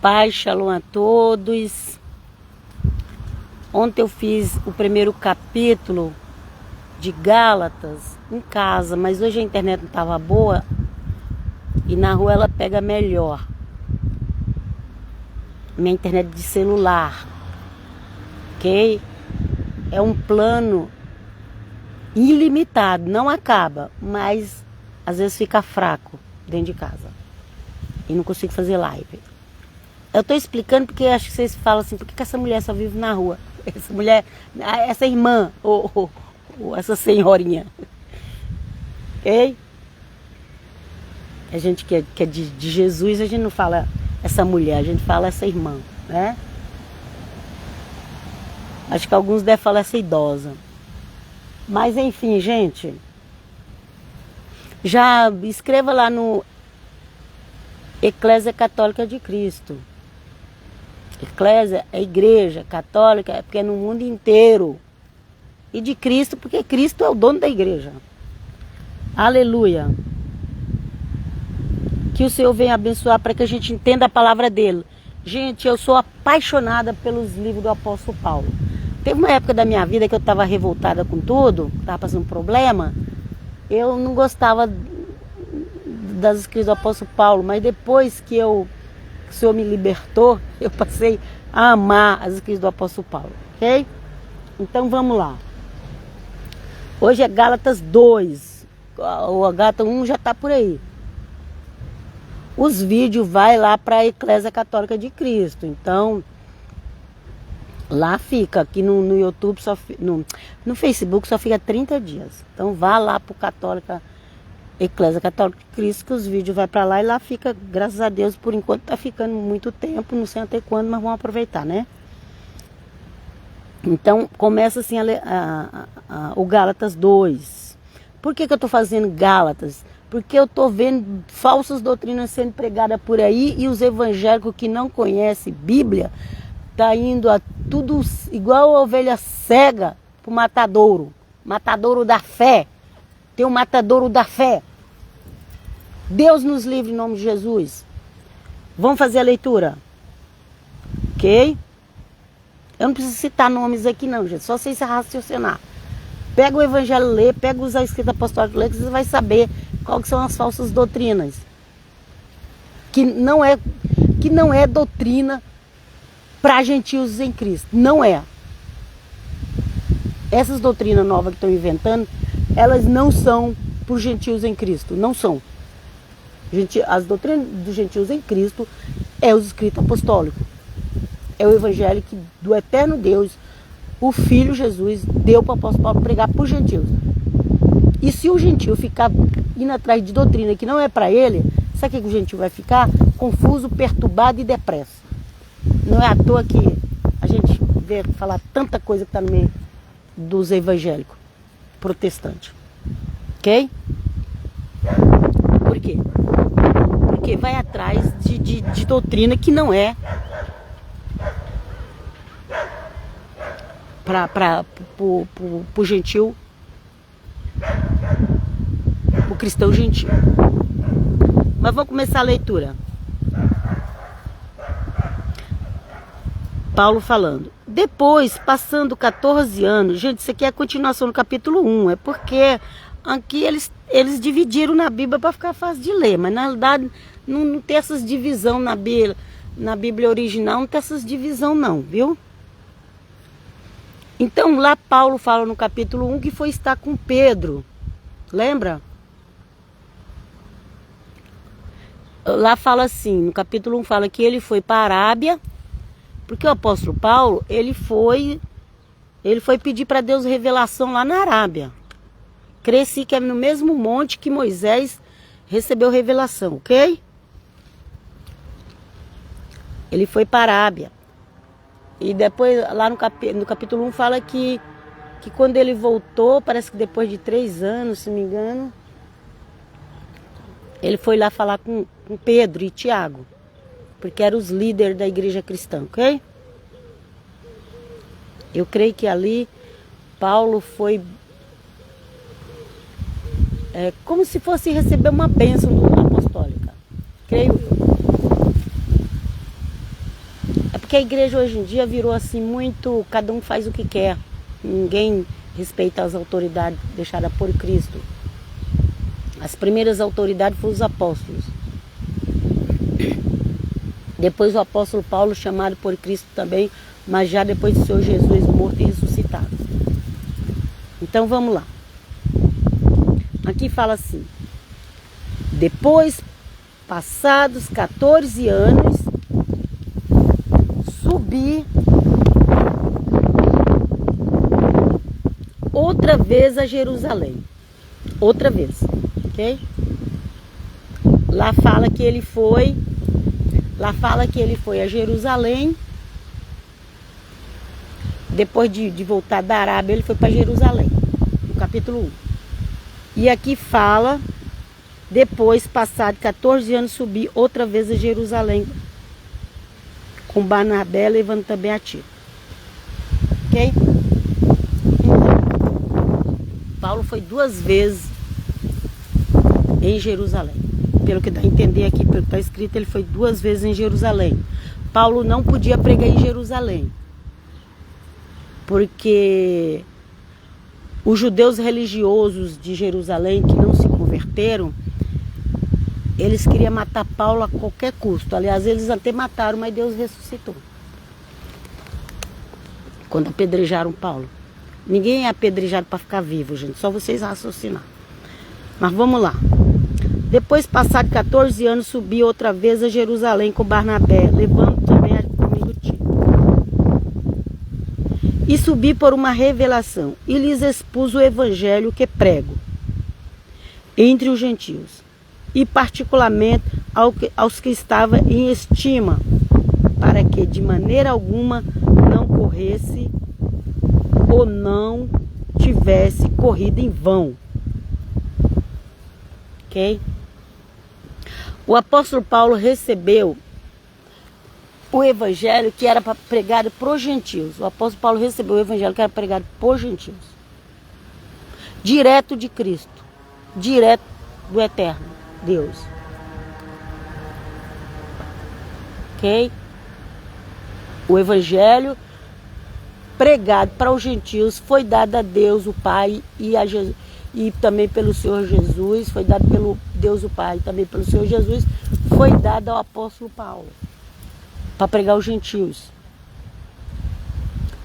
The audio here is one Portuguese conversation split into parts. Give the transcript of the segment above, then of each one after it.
Paz, shalom a todos. Ontem eu fiz o primeiro capítulo de Gálatas em casa, mas hoje a internet não estava boa e na rua ela pega melhor. Minha internet de celular, ok? É um plano ilimitado, não acaba, mas às vezes fica fraco dentro de casa e não consigo fazer live. Eu tô explicando porque acho que vocês falam assim, por que essa mulher só vive na rua? Essa mulher, essa irmã, ou essa senhorinha. Ok? A gente que é de Jesus, a gente não fala essa mulher, a gente fala essa irmã, né? Acho que alguns devem falar essa idosa. Mas enfim, gente. Já escreva lá no Eclésia Católica de Cristo. Eclésia é igreja católica, é porque é no mundo inteiro. E de Cristo, porque Cristo é o dono da igreja. Aleluia. Que o Senhor venha abençoar para que a gente entenda a palavra dele. Gente, eu sou apaixonada pelos livros do apóstolo Paulo. Teve uma época da minha vida que eu estava revoltada com tudo, estava passando problema. Eu não gostava das escritas do apóstolo Paulo, mas depois que o Senhor me libertou, eu passei a amar as escritas do apóstolo Paulo, ok? Então vamos lá. Hoje é Gálatas 2, o Gálatas 1 já está por aí. Os vídeos vai lá para a Eclésia Católica de Cristo, então lá fica, aqui no YouTube, no Facebook só fica 30 dias. Então vá lá para o Eclésia Católica de Cristo, que os vídeos vai para lá e lá fica, graças a Deus, por enquanto está ficando muito tempo, não sei até quando, mas vamos aproveitar, né? Então começa assim o Gálatas 2. Por que eu estou fazendo Gálatas? Porque eu estou vendo falsas doutrinas sendo pregadas por aí e os evangélicos que não conhecem Bíblia tá indo a tudo igual a ovelha cega pro matadouro. Matadouro da fé. Tem o matadouro da fé. Deus nos livre em nome de Jesus. Vamos fazer a leitura. Ok? Eu não preciso citar nomes aqui não, gente. Só vocês raciocinar. Pega o evangelho, lê. Pega os escritos apostólicos, lê, que você vai saber quais são as falsas doutrinas. Que não é doutrina para gentios em Cristo. Não é. Essas doutrinas novas que estão inventando, elas não são para os gentios em Cristo. Não são. As doutrinas dos gentios em Cristo é os escritos apostólicos. É o evangelho do eterno Deus, o Filho Jesus, deu para o apóstolo Paulo pregar para os gentios. E se o gentio ficar indo atrás de doutrina que não é para ele, sabe o que o gentio vai ficar? Confuso, perturbado e depresso. Não é à toa que a gente vê falar tanta coisa que está no meio dos evangélicos protestantes. Ok? Por quê? Porque vai atrás de doutrina que não é para o gentil, o cristão gentil. Mas vamos começar a leitura. Paulo falando. Depois, passando 14 anos, gente, isso aqui é a continuação do capítulo 1, é porque aqui eles dividiram na Bíblia para ficar fácil de ler, mas na realidade não tem essas divisão na Bíblia original, não tem essas divisão não, viu? Então lá Paulo fala no capítulo 1 que foi estar com Pedro, lembra? Lá fala assim, no capítulo 1 fala que ele foi para a Arábia, porque o apóstolo Paulo, ele foi pedir para Deus revelação lá na Arábia. Cresci que é no mesmo monte que Moisés recebeu revelação, ok? Ele foi para a Arábia. E depois, lá no capítulo 1, fala que quando ele voltou, parece que depois de 3 anos, se não me engano, ele foi lá falar com Pedro e Tiago, porque eram os líderes da igreja cristã, ok? Eu creio que ali Paulo foi como se fosse receber uma bênção apostólica, creio eu. que a igreja hoje em dia virou assim muito, cada um faz o que quer. Ninguém respeita as autoridades deixadas por Cristo. As primeiras autoridades foram os apóstolos. Depois o apóstolo Paulo, chamado por Cristo também, mas já depois do Senhor Jesus morto e ressuscitado. Então vamos lá. Aqui fala assim: depois, passados 14 anos, subi outra vez a Jerusalém. Outra vez, ok? Lá fala que ele foi a Jerusalém. Depois de voltar da Arábia, ele foi para Jerusalém, no capítulo 1. E aqui fala, depois, passado 14 anos, subi outra vez a Jerusalém, com Barnabé, levando também a Tito. Ok? Paulo foi 2 vezes em Jerusalém. Pelo que dá a entender aqui, pelo que está escrito, ele foi 2 vezes em Jerusalém. Paulo não podia pregar em Jerusalém, porque os judeus religiosos de Jerusalém que não se converteram, eles queriam matar Paulo a qualquer custo. Aliás, eles até mataram, mas Deus ressuscitou. Quando apedrejaram Paulo. Ninguém é apedrejado para ficar vivo, gente. Só vocês raciocinar. Mas vamos lá. Depois, passado 14 anos, subi outra vez a Jerusalém com Barnabé, levando também comigo Tito. E subi por uma revelação, e lhes expus o evangelho que prego entre os gentios, e particularmente aos que estavam em estima, para que de maneira alguma não corresse ou não tivesse corrido em vão. Ok? O apóstolo Paulo recebeu o evangelho que era pregado por gentios. O apóstolo Paulo recebeu o evangelho que era pregado por gentios. Direto de Cristo. Direto do eterno Deus. Ok? O evangelho pregado para os gentios foi dado a Deus o Pai e também pelo Senhor Jesus, foi dado pelo Deus o Pai e também pelo Senhor Jesus, foi dado ao apóstolo Paulo para pregar os gentios.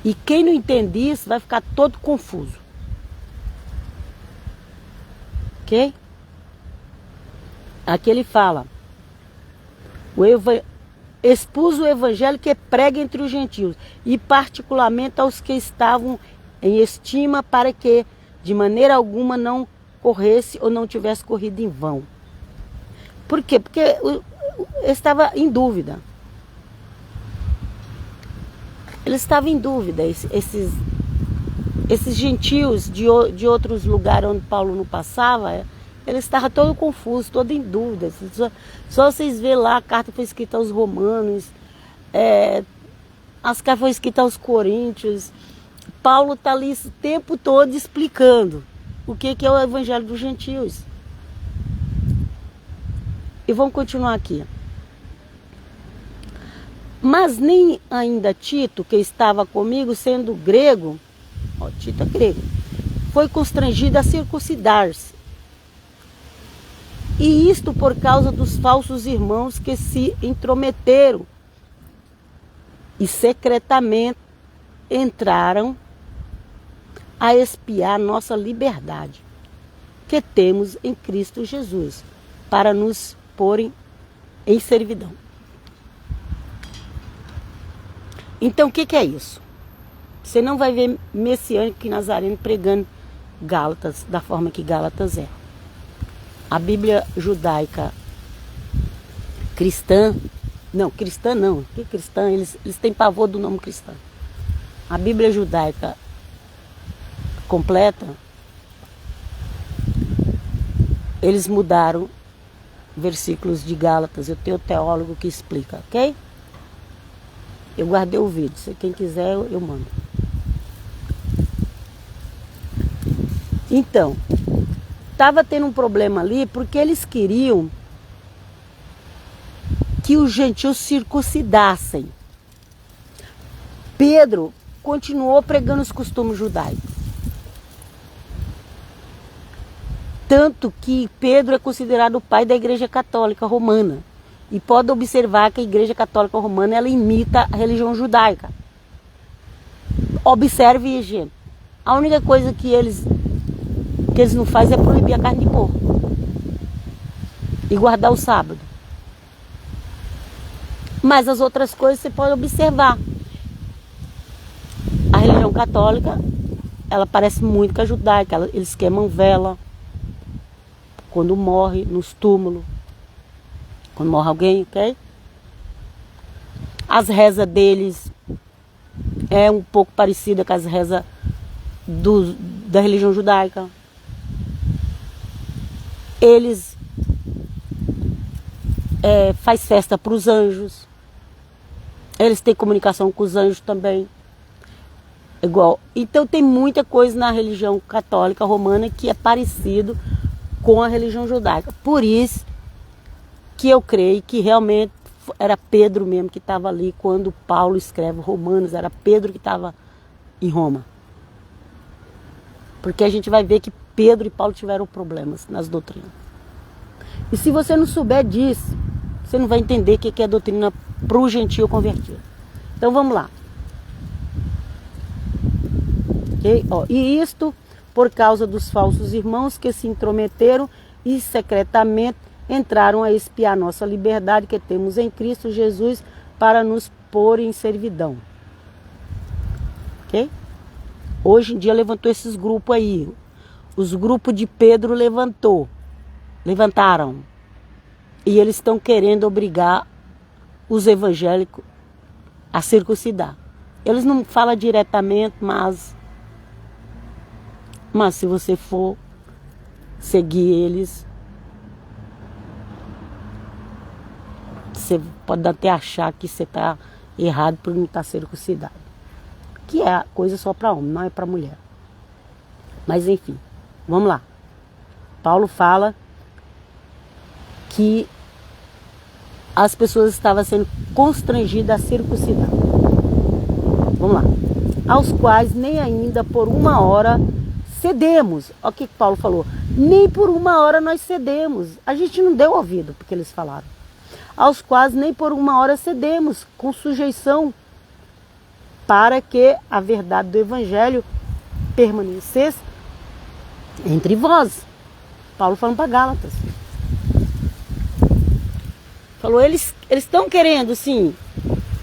E quem não entende isso vai ficar todo confuso. Ok? Aqui ele fala: expus o evangelho que prega entre os gentios, e particularmente aos que estavam em estima, para que de maneira alguma não corresse ou não tivesse corrido em vão. Por quê? Porque ele estava em dúvida. Ele estava em dúvida. Esses gentios de outros lugares onde Paulo não passava, ele estava todo confuso, todo em dúvida. Só vocês verem lá, a carta foi escrita aos romanos, as cartas foram escritas aos coríntios. Paulo está ali o tempo todo explicando o que é o evangelho dos gentios. E vamos continuar aqui. Mas nem ainda Tito, que estava comigo, sendo grego, Tito é grego, foi constrangido a circuncidar-se. E isto por causa dos falsos irmãos que se intrometeram e secretamente entraram a espiar nossa liberdade que temos em Cristo Jesus, para nos porem em servidão. Então o que é isso? Você não vai ver messiânico e nazareno pregando Gálatas da forma que Gálatas é. A Bíblia judaica cristã não, que cristã, eles têm pavor do nome cristã. A Bíblia judaica completa, eles mudaram versículos de Gálatas. Eu tenho teólogo que explica, ok? Eu guardei o vídeo, se quem quiser eu mando. Então, estava tendo um problema ali porque eles queriam que os gentios circuncidassem. Pedro continuou pregando os costumes judaicos. Tanto que Pedro é considerado o pai da Igreja Católica Romana. E pode observar que a Igreja Católica Romana ela imita a religião judaica. Observe, gente. A única coisa que eles não fazem é proibir a carne de porco. E guardar o sábado. Mas as outras coisas você pode observar. A religião católica, ela parece muito com a judaica. Eles queimam vela quando morre, nos túmulos. Quando morre alguém, ok? As rezas deles é um pouco parecida com as rezas da religião judaica. Eles faz festa para os anjos. Eles têm comunicação com os anjos também. Igual. Então tem muita coisa na religião católica romana que é parecido com a religião judaica. Por isso que eu creio que realmente era Pedro mesmo que estava ali quando Paulo escreve Romanos. Era Pedro que estava em Roma. Porque a gente vai ver que Pedro e Paulo tiveram problemas nas doutrinas. E se você não souber disso, você não vai entender o que é doutrina para o gentio convertido. Então vamos lá. Okay? Ó, e isto por causa dos falsos irmãos que se intrometeram e secretamente entraram a espiar nossa liberdade que temos em Cristo Jesus para nos pôr em servidão. Ok? Hoje em dia levantou esses grupos aí. Os grupos de Pedro levantaram. E eles estão querendo obrigar os evangélicos a circuncidar. Eles não falam diretamente, mas se você for seguir eles, você pode até achar que você está errado por não estar circuncidado. Que é coisa só para homem, não é para mulher. Mas enfim, vamos lá. Paulo fala que as pessoas estavam sendo constrangidas a circuncidar. Vamos lá. Aos quais nem ainda por uma hora cedemos. Olha o que Paulo falou. Nem por uma hora nós cedemos. A gente não deu ouvido porque eles falaram. Aos quais nem por uma hora cedemos, com sujeição, para que a verdade do Evangelho permanecesse entre vós. Paulo falando para Gálatas. Falou, eles estão querendo, sim,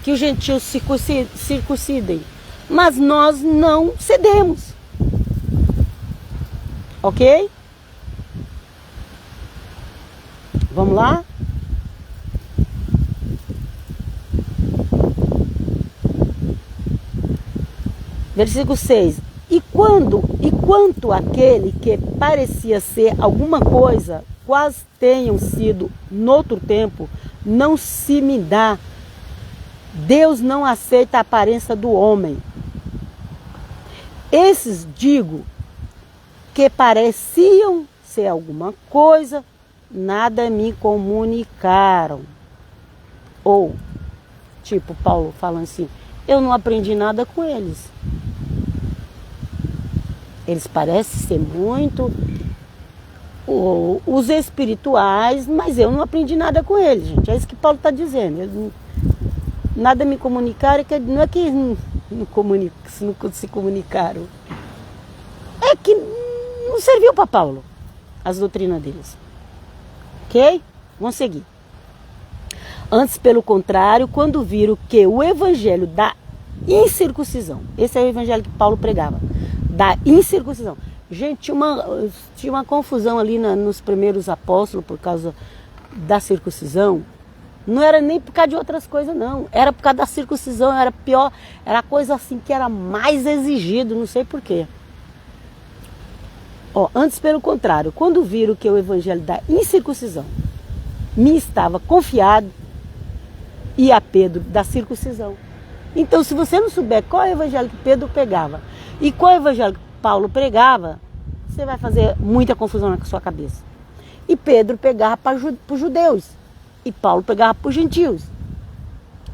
que os gentios circuncidem, mas nós não cedemos. Ok? Vamos lá? Versículo 6. E quanto aquele que parecia ser alguma coisa, quase tenham sido noutro tempo, não se me dá. Deus não aceita a aparência do homem. Esses, digo, que pareciam ser alguma coisa, nada me comunicaram. Ou, tipo, Paulo falando assim, eu não aprendi nada com eles. Eles parecem ser muito os espirituais, mas eu não aprendi nada com eles, gente. É isso que Paulo está dizendo. Nada me comunicaram, não é que não se comunicaram. É que não serviu para Paulo as doutrinas deles. Ok? Vamos seguir. Antes, pelo contrário, quando viram que o evangelho da incircuncisão, esse é o evangelho que Paulo pregava, da incircuncisão. Gente, tinha uma confusão ali nos primeiros apóstolos por causa da circuncisão. Não era nem por causa de outras coisas, não. Era por causa da circuncisão, era pior. Era coisa assim que era mais exigido, não sei porquê. Antes, pelo contrário, quando viram que o evangelho da incircuncisão me estava confiado, e a Pedro da circuncisão. Então, se você não souber qual é o evangelho que Pedro pregava e qual é o evangelho que Paulo pregava, você vai fazer muita confusão na sua cabeça. E Pedro pegava para os judeus e Paulo pegava para os gentios.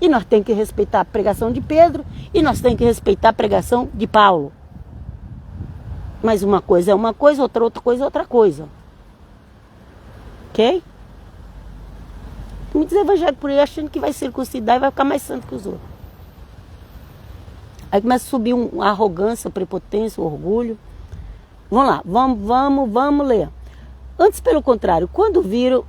E nós temos que respeitar a pregação de Pedro e nós temos que respeitar a pregação de Paulo. Mas uma coisa é uma coisa, outra coisa é outra coisa. Ok? Muitos evangélicos por aí achando que vai circuncidar e vai ficar mais santo que os outros. Aí começa a subir a arrogância, a prepotência, o orgulho. Vamos lá, vamos ler. Antes, pelo contrário, quando viram...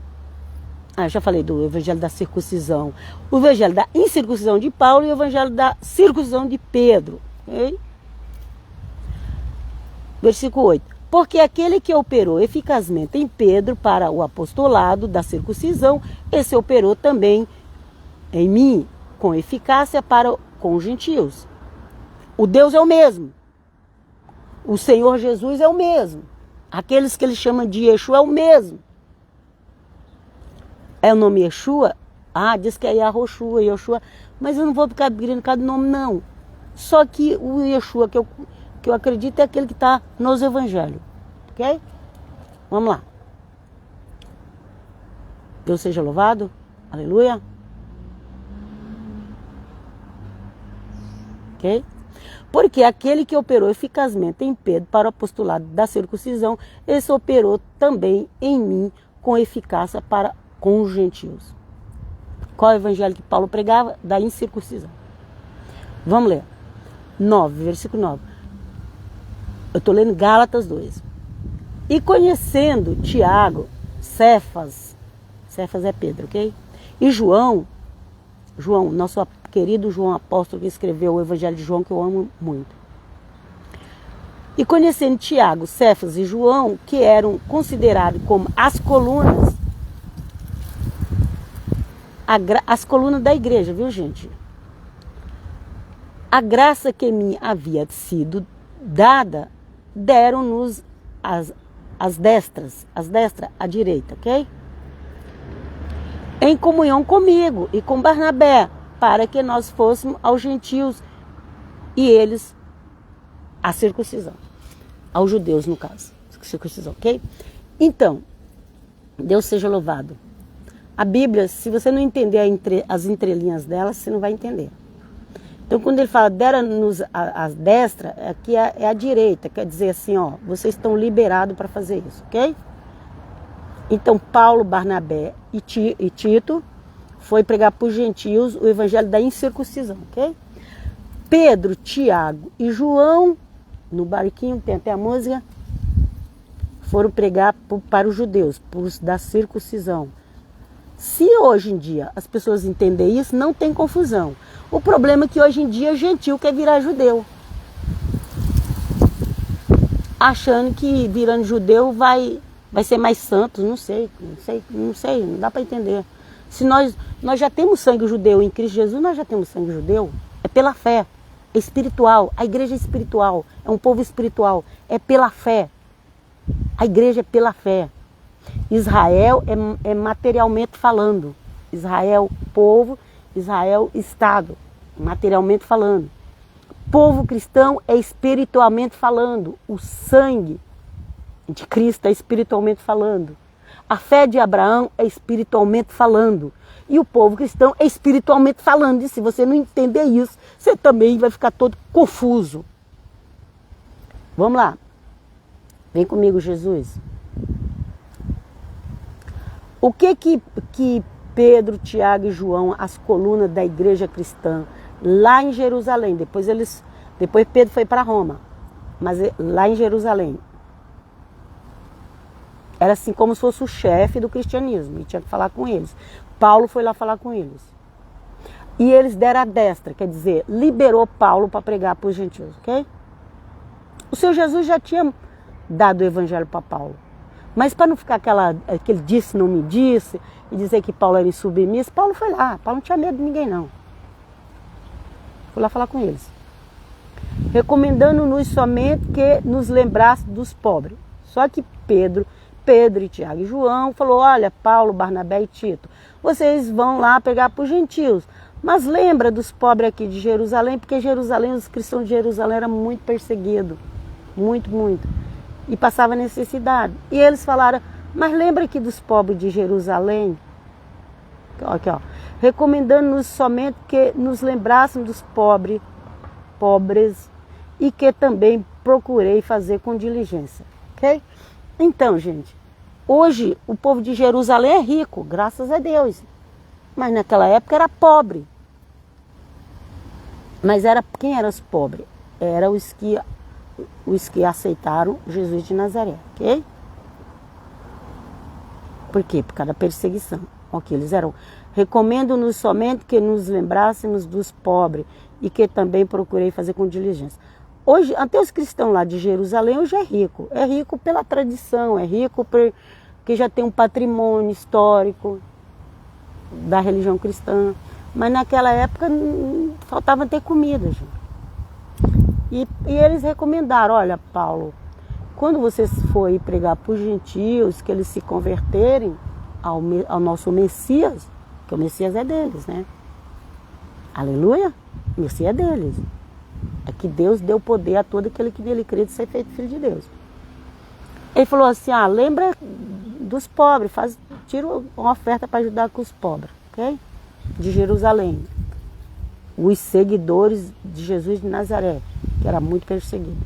já falei do evangelho da circuncisão. O evangelho da incircuncisão de Paulo e o evangelho da circuncisão de Pedro. Okay? Versículo 8. Porque aquele que operou eficazmente em Pedro para o apostolado da circuncisão, esse operou também em mim, com eficácia com os gentios. O Deus é o mesmo. O Senhor Jesus é o mesmo. Aqueles que ele chama de Yeshua é o mesmo. É o nome Yeshua? Diz que é Yahoshua, Yoshua. Mas eu não vou ficar brigando cada nome, não. Só que o Yeshua que eu acredito é aquele que está nos evangelhos. Ok? Vamos lá. Deus seja louvado. Aleluia. Ok? Porque aquele que operou eficazmente em Pedro para o apostolado da circuncisão, esse operou também em mim com eficácia com os gentios. Qual é o evangelho que Paulo pregava? Da incircuncisão. Vamos ler. 9, versículo 9. Eu estou lendo Gálatas 2. E conhecendo Tiago, Cefas é Pedro, ok? E João, nosso querido João apóstolo que escreveu o evangelho de João, que eu amo muito. E conhecendo Tiago, Cefas e João, que eram considerados como as colunas da igreja, viu, gente? A graça que me havia sido dada, deram-nos as destras à direita, ok? Em comunhão comigo e com Barnabé, para que nós fôssemos aos gentios e eles a circuncisão. Aos judeus, no caso. Circuncisão, ok? Então, Deus seja louvado. A Bíblia, se você não entender as entrelinhas dela, você não vai entender. Então, quando ele fala, deram-nos a destra, aqui é a direita, quer dizer assim, vocês estão liberados para fazer isso, ok? Então, Paulo, Barnabé e Tito foi pregar para os gentios o evangelho da incircuncisão, ok? Pedro, Tiago e João, no barquinho, tem até a música, foram pregar para os judeus, para os da circuncisão. Se hoje em dia as pessoas entenderem isso, não tem confusão. O problema é que hoje em dia gentil quer virar judeu. Achando que virando judeu vai ser mais santo, não sei, não dá para entender. Se nós já temos sangue judeu em Cristo Jesus, nós já temos sangue judeu. É pela fé, é espiritual, a igreja é espiritual, é um povo espiritual, é pela fé. A igreja é pela fé. Israel é materialmente falando. Israel, povo, Israel, Estado, materialmente falando. Povo cristão é espiritualmente falando. O sangue de Cristo é espiritualmente falando. A fé de Abraão é espiritualmente falando. E o povo cristão é espiritualmente falando. E se você não entender isso, você também vai ficar todo confuso. Vamos lá. Vem comigo, Jesus. O que Pedro, Tiago e João, as colunas da igreja cristã, lá em Jerusalém, depois Pedro foi para Roma, mas lá em Jerusalém, era assim como se fosse o chefe do cristianismo, e tinha que falar com eles. Paulo foi lá falar com eles. E eles deram a destra, quer dizer, liberou Paulo para pregar para os gentios, ok? O Senhor Jesus já tinha dado o evangelho para Paulo. Mas para não ficar aquele disse, não me disse, e dizer que Paulo era insubmisso, Paulo foi lá. Paulo não tinha medo de ninguém, não. Foi lá falar com eles. Recomendando-nos somente que nos lembrasse dos pobres. Só que Pedro e Tiago e João falou, olha, Paulo, Barnabé e Tito, vocês vão lá pegar para os gentios. Mas lembra dos pobres aqui de Jerusalém, porque Jerusalém, os cristãos de Jerusalém eram muito perseguidos. Muito, muito. E passava necessidade. E eles falaram, mas lembra aqui dos pobres de Jerusalém? Aqui, ó. recomendando-nos somente que nos lembrássemos dos pobres e que também procurei fazer com diligência, ok? Então, gente, hoje o povo de Jerusalém é rico, graças a Deus, mas naquela época era pobre. Mas quem eram os pobres? Eram os que aceitaram Jesus de Nazaré, ok? Por quê? Por causa da perseguição. Ok, eles eram. Recomendo-nos somente que nos lembrássemos dos pobres e que também procurei fazer com diligência. Hoje, até os cristãos lá de Jerusalém hoje é rico. É rico pela tradição, é rico porque já tem um patrimônio histórico da religião cristã. Mas naquela época faltava ter comida, gente. E eles recomendaram, olha, Paulo, quando você for pregar para os gentios, que eles se converterem ao nosso Messias, que o Messias é deles, né? Aleluia! O Messias é deles. É que Deus deu poder a todo aquele que nele crê de ser feito filho de Deus. Ele falou assim, lembra dos pobres, tira uma oferta para ajudar com os pobres, ok? De Jerusalém. Os seguidores de Jesus de Nazaré, que era muito perseguido.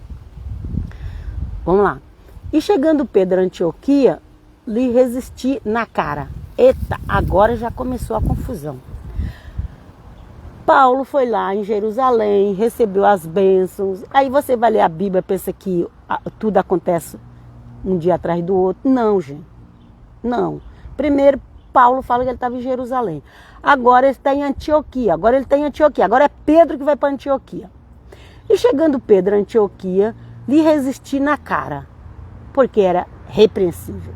Vamos lá. E chegando Pedro a Antioquia, lhe resisti na cara. Eita, agora já começou a confusão. Paulo foi lá em Jerusalém, recebeu as bênçãos. Aí você vai ler a Bíblia e pensa que tudo acontece um dia atrás do outro. Não, gente. Não. Primeiro, Paulo fala que ele estava em Jerusalém. Agora ele está em Antioquia. Agora é Pedro que vai para Antioquia. E chegando Pedro a Antioquia, lhe resisti na cara, porque era repreensível.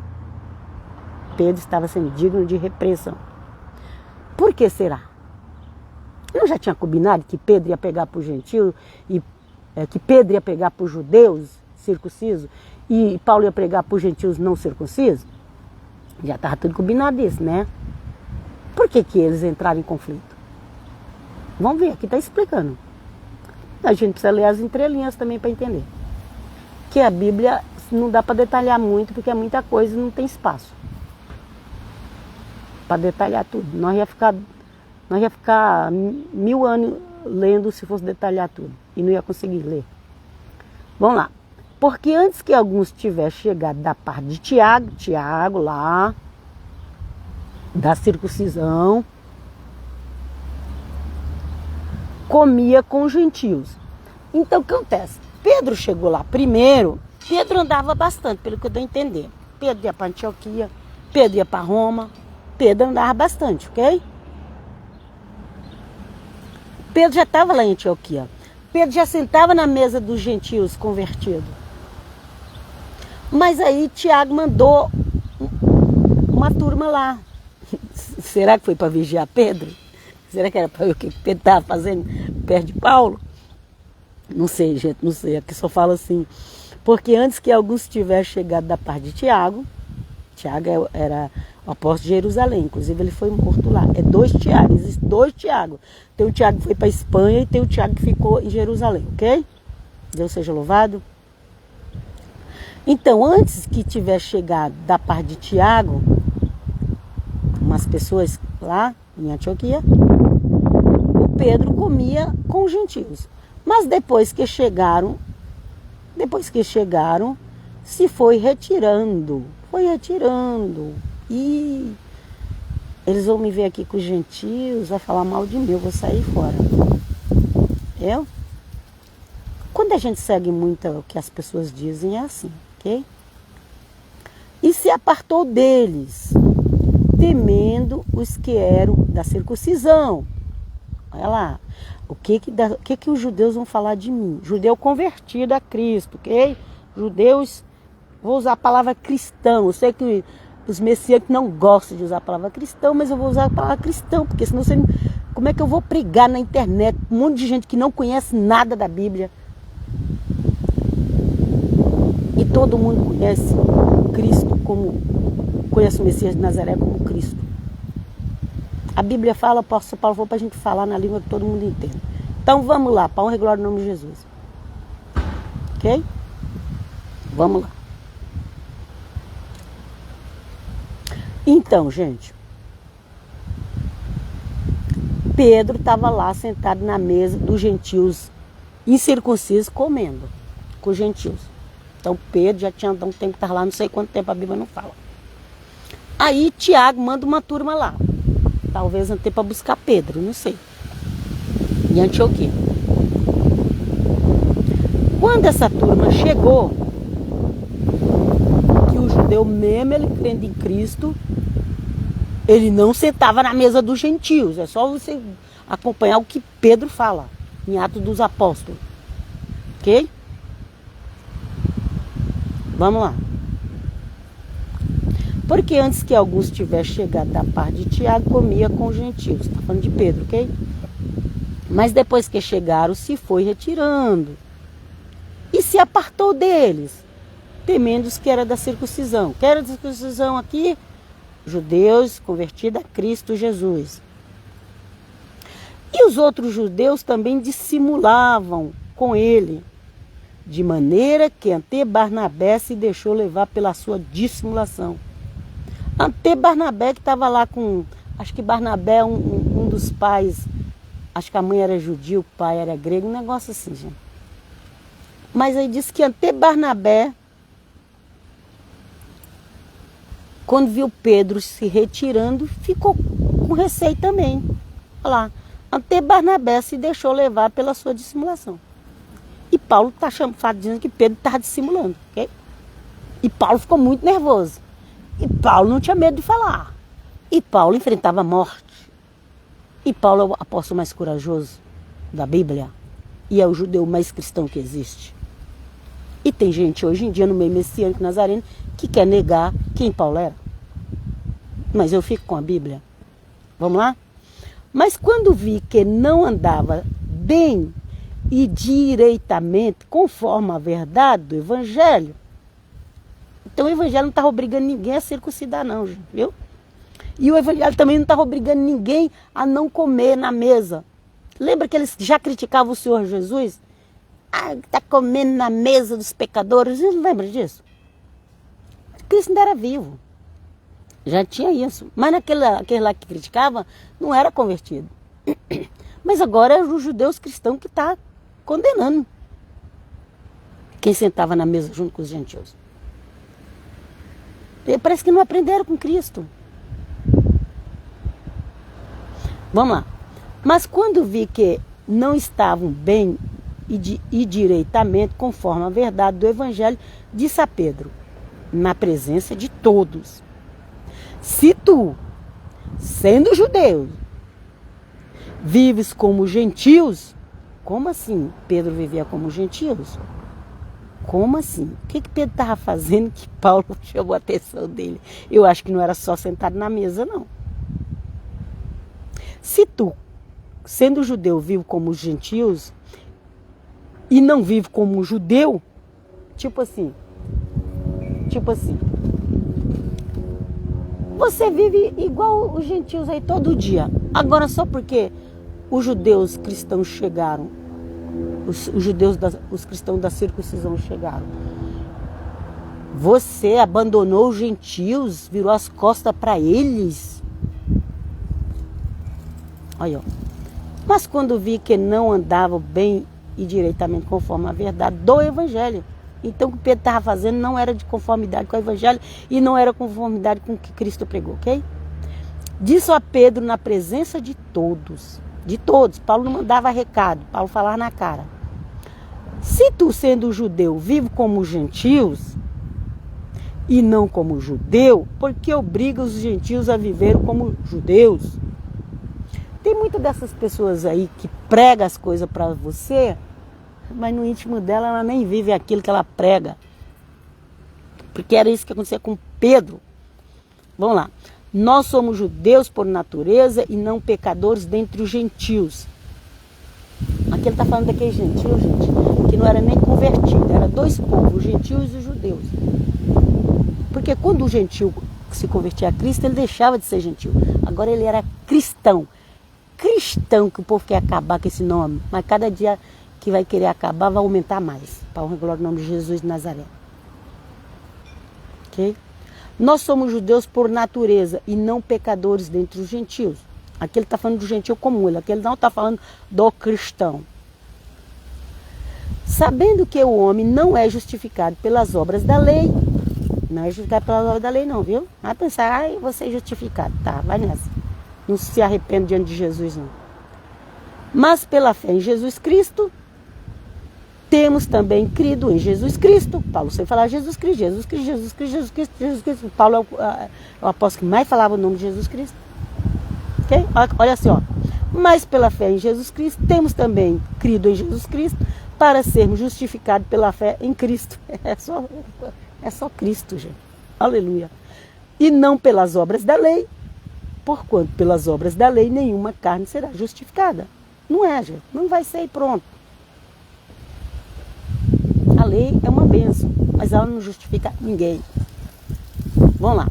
Pedro estava sendo digno de repreensão. Por que será? Eu já tinha combinado que Pedro ia pegar para os gentios, que Pedro ia pegar para os judeus circuncisos e Paulo ia pregar para os gentios não circuncisos? Já estava tudo combinado isso, né? Por que eles entraram em conflito? Vamos ver, aqui está explicando. A gente precisa ler as entrelinhas também para entender. Que a Bíblia não dá para detalhar muito, porque é muita coisa e não tem espaço para detalhar tudo. Nós ia ficar 1000 anos lendo se fosse detalhar tudo. E não ia conseguir ler. Vamos lá. Porque antes que alguns tivessem chegado da parte de Tiago lá, da circuncisão, comia com os gentios. Então o que acontece? Pedro chegou lá primeiro. Pedro andava bastante, pelo que eu estou entendendo. Pedro ia para Antioquia, Pedro ia para Roma. Pedro andava bastante, ok? Pedro já estava lá em Antioquia. Pedro já sentava na mesa dos gentios convertidos. Mas aí Tiago mandou uma turma lá. Será que foi para vigiar Pedro? Será que era para ver o que Pedro estava fazendo perto de Paulo? Não sei, gente, não sei. Aqui só fala assim. Porque antes que alguns tivessem chegado da parte de Tiago era o apóstolo de Jerusalém, inclusive ele foi morto lá. É 2 Tiago, existem 2 Tiago. Tem o Tiago que foi para a Espanha e tem o Tiago que ficou em Jerusalém, ok? Deus seja louvado. Então, antes que tivesse chegado da parte de Tiago, umas pessoas lá em Antioquia, o Pedro comia com os gentios. Mas depois que chegaram, se foi retirando. E eles vão me ver aqui com os gentios, vai falar mal de mim, eu vou sair fora. Quando a gente segue muito o que as pessoas dizem, é assim, ok? E se apartou deles, temendo os que eram da circuncisão. Olha lá, o que os judeus vão falar de mim? Judeu convertido a Cristo, ok? Judeus, vou usar a palavra cristão. Eu sei que os messiânicos não gostam de usar a palavra cristão, mas eu vou usar a palavra cristão, porque senão como é que eu vou pregar na internet um monte de gente que não conhece nada da Bíblia? E todo mundo conhece Cristo conhece o Messias de Nazaré como Cristo. A Bíblia fala, o apóstolo Paulo falou para a gente falar na língua que todo mundo entende. Então vamos lá, para honra e glória no nome de Jesus. Ok? Vamos lá. Pedro estava lá sentado na mesa dos gentios incircuncisos comendo com os gentios. Então Pedro já tinha um tempo que estava lá, não sei quanto tempo, a Bíblia não fala. Aí Tiago manda uma turma lá. Talvez não tenha para buscar Pedro, não sei. Em Antioquia. Quando essa turma chegou, que o judeu mesmo, ele crendo em Cristo, ele não sentava na mesa dos gentios. É só você acompanhar o que Pedro fala em Atos dos Apóstolos. Ok? Vamos lá. Porque antes que alguns tivessem chegado da parte de Tiago, comia com os gentios. Está falando de Pedro, ok? Mas depois que chegaram, se foi retirando. E se apartou deles, temendo os que era da circuncisão. Que era da circuncisão aqui? Judeus convertidos a Cristo Jesus. E os outros judeus também dissimulavam com ele, de maneira que ante Barnabé se deixou levar pela sua dissimulação. Ante Barnabé que estava lá com, acho que Barnabé é um dos pais, acho que a mãe era judia, o pai era grego, um negócio assim, gente. Mas aí diz que ante Barnabé, quando viu Pedro se retirando, ficou com receio também. Olha lá, ante Barnabé se deixou levar pela sua dissimulação. E Paulo está dizendo que Pedro estava dissimulando, ok? E Paulo ficou muito nervoso. E Paulo não tinha medo de falar. E Paulo enfrentava a morte. E Paulo é o apóstolo mais corajoso da Bíblia. E é o judeu mais cristão que existe. E tem gente hoje em dia no meio messiânico nazareno que quer negar quem Paulo era. Mas eu fico com a Bíblia. Vamos lá? Mas quando vi que não andava bem e direitamente conforme a verdade do Evangelho, então o Evangelho não estava obrigando ninguém a circuncidar não, gente, viu? E o Evangelho também não estava obrigando ninguém a não comer na mesa. Lembra que eles já criticavam o Senhor Jesus? Ah, está comendo na mesa dos pecadores. Você não lembra disso? Cristo ainda era vivo. Já tinha isso. Mas aquele lá que criticava não era convertido. Mas agora é os judeus cristãos que está condenando quem sentava na mesa junto com os gentios. E parece que não aprenderam com Cristo. Vamos lá. Mas quando vi que não estavam bem e direitamente conforme a verdade do Evangelho, disse a Pedro, na presença de todos: se tu, sendo judeu, vives como gentios, como assim Pedro vivia como gentios? Como assim? O que Pedro estava fazendo que Paulo chamou a atenção dele? Eu acho que não era só sentado na mesa, não. Se tu, sendo judeu, vive como gentios e não vive como judeu, tipo assim, você vive igual os gentios aí todo dia. Agora só porque os judeus cristãos chegaram, os cristãos da circuncisão chegaram, você abandonou os gentios, virou as costas para eles. Olha, ó. Mas quando vi que não andava bem e direitamente conforme a verdade do Evangelho, então o que Pedro estava fazendo não era de conformidade com o Evangelho e não era conformidade com o que Cristo pregou, ok? Disse a Pedro na presença de todos. Paulo não mandava recado, Paulo falava na cara. Se tu, sendo judeu, vive como gentios e não como judeu, por que obriga os gentios a viver como judeus? Tem muitas dessas pessoas aí que pregam as coisas para você, mas no íntimo dela ela nem vive aquilo que ela prega. Porque era isso que acontecia com Pedro. Vamos lá. Nós somos judeus por natureza e não pecadores dentre os gentios. Aqui ele está falando daquele gentio, gente, que não era nem convertido, era dois povos, os gentios e os judeus. Porque quando o gentio se convertia a Cristo, ele deixava de ser gentio. Agora ele era cristão. Cristão, que o povo quer acabar com esse nome, mas cada dia que vai querer acabar vai aumentar mais. Para o glória do nome de Jesus de Nazaré. Ok? Nós somos judeus por natureza e não pecadores dentre os gentios. Aqui ele está falando do gentil comum, aqui ele não está falando do cristão. Sabendo que o homem não é justificado pelas obras da lei, não é justificado pelas obras da lei não, viu? Vai pensar, ai, você é justificado. Tá, vai nessa. Não se arrepende diante de Jesus, não. Mas pela fé em Jesus Cristo, temos também crido em Jesus Cristo. Paulo sempre falava Jesus Cristo, Jesus Cristo, Jesus Cristo, Jesus Cristo, Jesus Cristo. Paulo é o apóstolo que mais falava o nome de Jesus Cristo. Okay? Olha assim, ó. Mas pela fé em Jesus Cristo, temos também crido em Jesus Cristo para sermos justificados pela fé em Cristo. É só Cristo, gente. Aleluia. E não pelas obras da lei, porquanto pelas obras da lei nenhuma carne será justificada. Não é, gente. Não vai ser e pronto. A lei é uma bênção, mas ela não justifica ninguém. Vamos lá.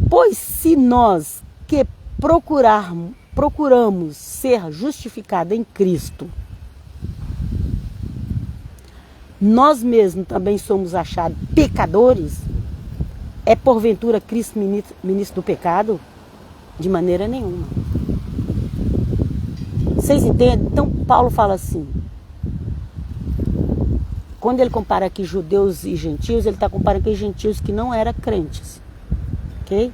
Pois se nós que procuramos ser justificados em Cristo, nós mesmos também somos achados pecadores, é porventura Cristo ministro do pecado? De maneira nenhuma. Vocês entendem? Então Paulo fala assim, quando ele compara aqui judeus e gentios, ele está comparando aqui gentios que não eram crentes. Ok?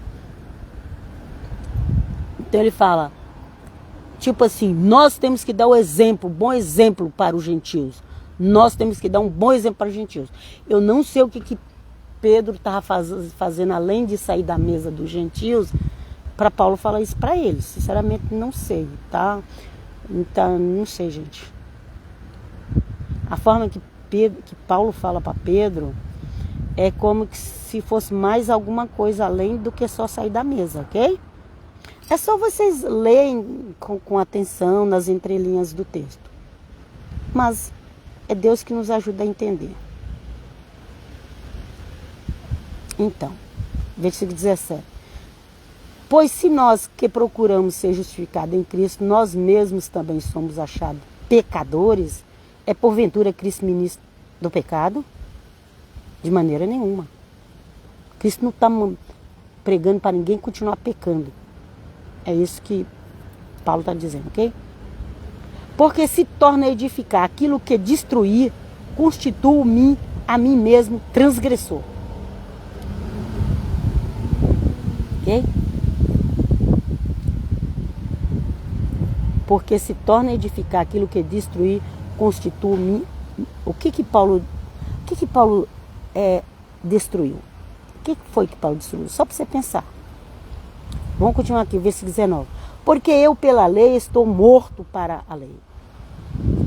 Então ele fala, tipo assim, nós temos que dar o exemplo, bom exemplo para os gentios. Nós temos que dar um bom exemplo para os gentios. Eu não sei o que Pedro estava fazendo, além de sair da mesa dos gentios, para Paulo falar isso para eles. Sinceramente, não sei, tá? Então, não sei, gente. A forma que Paulo fala para Pedro é como que se fosse mais alguma coisa além do que só sair da mesa, ok? É só vocês lerem com atenção nas entrelinhas do texto. Mas é Deus que nos ajuda a entender. Então, versículo 17. Pois se nós que procuramos ser justificados em Cristo, nós mesmos também somos achados pecadores, é porventura Cristo ministro do pecado? De maneira nenhuma. Cristo não está pregando para ninguém continuar pecando. É isso que Paulo está dizendo, ok? Porque se torna a edificar aquilo que destruir, constituo a mim mesmo transgressor. Ok? Porque se torna a edificar aquilo que destruir, constitui o que Paulo destruiu? O que foi que Paulo destruiu? Só para você pensar. Vamos continuar aqui, versículo 19. Porque eu pela lei estou morto para a lei,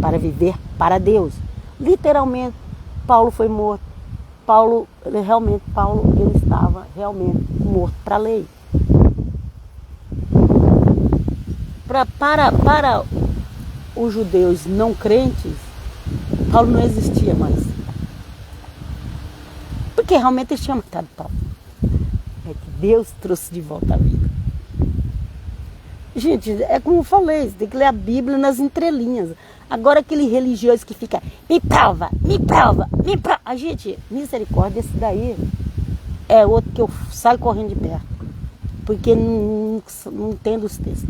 para viver para Deus. Literalmente, Paulo foi morto. Ele estava realmente morto para a lei. Para os judeus não crentes, Paulo não existia mais. Porque realmente eles tinham matado Paulo. É que Deus trouxe de volta a vida. Gente, é como eu falei, você tem que ler a Bíblia nas entrelinhas. Agora aquele religioso que fica, me prova. A gente, misericórdia, esse daí é outro que eu saio correndo de perto. Porque não entendo os textos.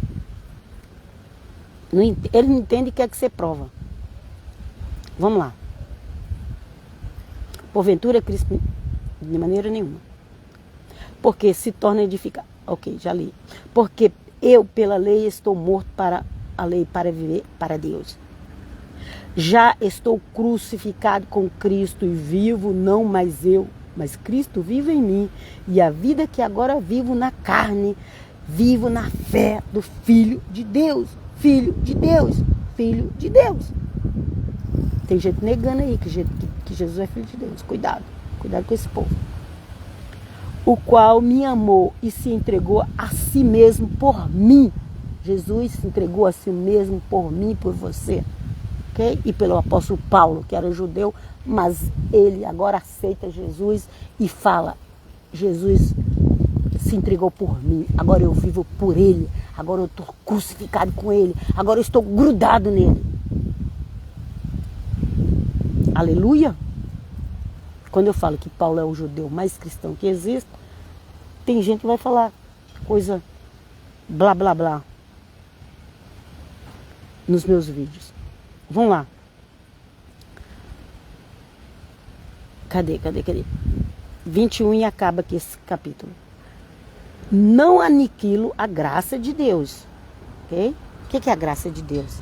Ele não entende o que é que você prova. Vamos lá. Porventura, Cristo, de maneira nenhuma. Porque se torna edificar. Ok, já li. Porque eu, pela lei, estou morto para a lei, para viver para Deus. Já estou crucificado com Cristo e vivo, não mais eu, mas Cristo vive em mim. E a vida que agora vivo na carne, vivo na fé do Filho de Deus. Filho de Deus. Filho de Deus. Tem gente negando aí que Jesus é Filho de Deus. Cuidado com esse povo. O qual me amou e se entregou a si mesmo por mim. Jesus se entregou a si mesmo por mim, por você. Okay? E pelo apóstolo Paulo, que era judeu, mas ele agora aceita Jesus e fala, Jesus se entregou por mim, agora eu vivo por ele, agora eu estou crucificado com ele, agora eu estou grudado nele. Aleluia! Quando eu falo que Paulo é o judeu mais cristão que existe, tem gente que vai falar coisa blá blá blá nos meus vídeos. Vamos lá. Cadê? 21 e acaba aqui esse capítulo. Não aniquilo a graça de Deus. Ok? O que é a graça de Deus?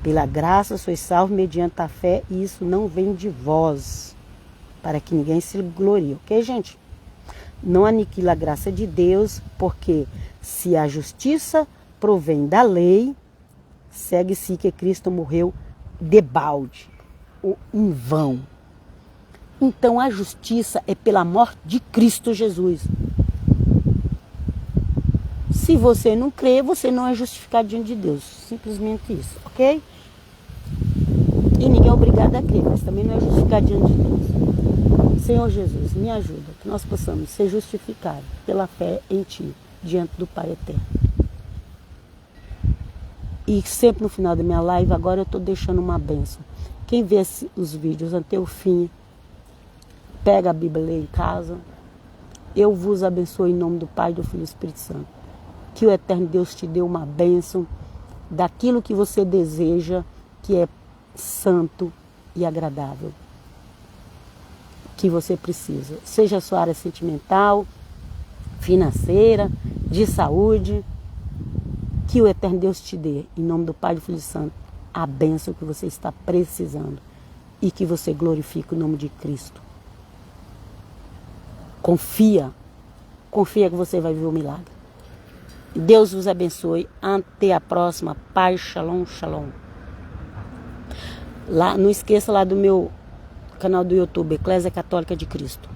Pela graça sois salvos mediante a fé, e isso não vem de vós, para que ninguém se glorie. Ok, gente? Não aniquila a graça de Deus, porque se a justiça provém da lei, segue-se que Cristo morreu debalde, ou em vão. Então a justiça é pela morte de Cristo Jesus. Se você não crê, você não é justificado diante de Deus. Simplesmente isso, ok? E ninguém é obrigado a crer, mas também não é justificado diante de Deus. Senhor Jesus, me ajuda, que nós possamos ser justificados pela fé em Ti, diante do Pai Eterno. E sempre no final da minha live, agora eu estou deixando uma bênção. Quem vê os vídeos até o fim, pega a Bíblia e lê em casa. Eu vos abençoo em nome do Pai, do Filho e do Espírito Santo. Que o Eterno Deus te dê uma bênção daquilo que você deseja, que é santo e agradável. Que você precisa. Seja a sua área sentimental, financeira, de saúde. Que o Eterno Deus te dê, em nome do Pai, do Filho e do Santo, a bênção que você está precisando. E que você glorifique o nome de Cristo. Confia que você vai ver o milagre. Deus vos abençoe. Até a próxima. Paz, shalom, shalom. Lá, não esqueça lá do meu canal do YouTube, Eclésia Católica de Cristo.